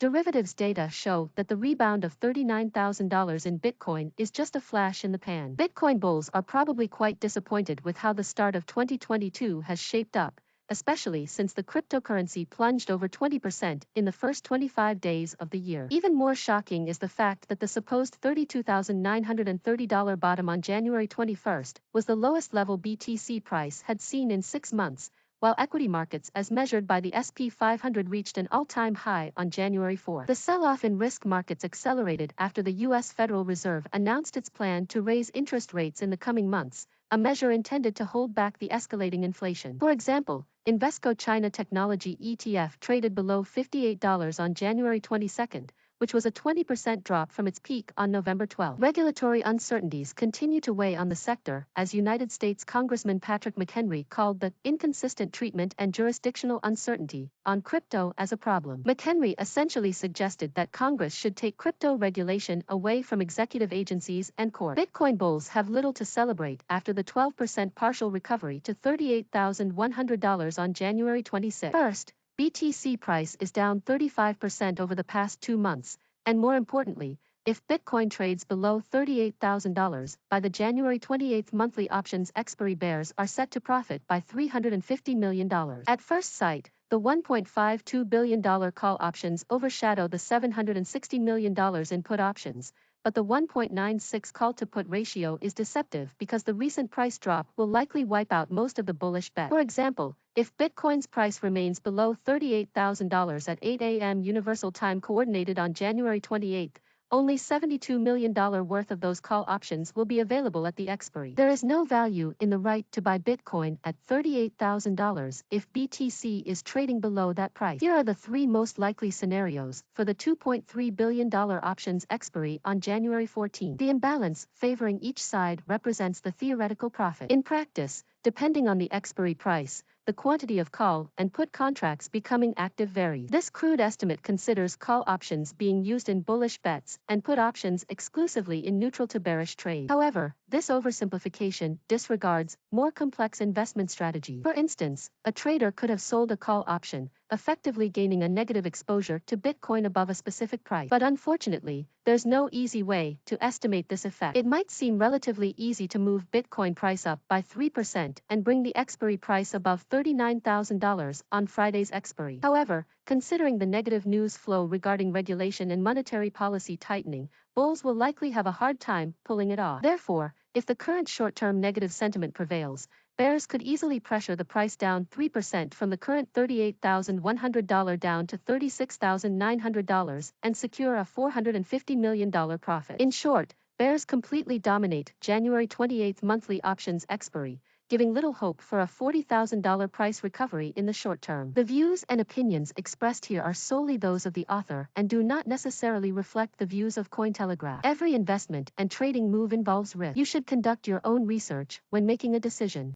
Derivatives data show that the rebound of $39,000 in Bitcoin is just a flash in the pan. Bitcoin bulls are probably quite disappointed with how the start of 2022 has shaped up, especially since the cryptocurrency plunged over 20% in the first 25 days of the year. Even more shocking is the fact that the supposed $32,930 bottom on January 21st was the lowest level BTC price had seen in 6 months, while equity markets as measured by the SP 500 reached an all-time high on January 4. The sell-off in risk markets accelerated after the U.S. Federal Reserve announced its plan to raise interest rates in the coming months, a measure intended to hold back the escalating inflation. For example, Invesco China Technology ETF traded below $58 on January 22, which was a 20% drop from its peak on November 12. Regulatory uncertainties continue to weigh on the sector, as United States Congressman Patrick McHenry called the inconsistent treatment and jurisdictional uncertainty on crypto as a problem. McHenry essentially suggested that Congress should take crypto regulation away from executive agencies and courts. Bitcoin bulls have little to celebrate after the 12% partial recovery to $38,100 on January 26. First, BTC price is down 35% over the past 2 months, and more importantly, if Bitcoin trades below $38,000 by the January 28 monthly options expiry, bears are set to profit by $350 million. At first sight, the $1.52 billion call options overshadow the $760 million in put options, but the 1.96 call-to-put ratio is deceptive because the recent price drop will likely wipe out most of the bullish bet. For example, if Bitcoin's price remains below $38,000 at 8 a.m. Universal Time Coordinated on January 28, only $72 million worth of those call options will be available at the expiry. There is no value in the right to buy Bitcoin at $38,000 if BTC is trading below that price. Here are the 3 most likely scenarios for the $2.3 billion options expiry on January 14. The imbalance favoring each side represents the theoretical profit. In practice, depending on the expiry price, the quantity of call and put contracts becoming active varies. This crude estimate considers call options being used in bullish bets and put options exclusively in neutral to bearish trades. However, this oversimplification disregards more complex investment strategies. For instance, a trader could have sold a call option, effectively gaining a negative exposure to Bitcoin above a specific price. But unfortunately, there's no easy way to estimate this effect. It might seem relatively easy to move Bitcoin price up by 3% and bring the expiry price above $39,000 on Friday's expiry. However, considering the negative news flow regarding regulation and monetary policy tightening, bulls will likely have a hard time pulling it off. Therefore, if the current short-term negative sentiment prevails, bears could easily pressure the price down 3% from the current $38,100 down to $36,900 and secure a $450 million profit. In short, bears completely dominate January 28 monthly options expiry, giving little hope for a $40,000 price recovery in the short term. The views and opinions expressed here are solely those of the author and do not necessarily reflect the views of Cointelegraph. Every investment and trading move involves risk. You should conduct your own research when making a decision.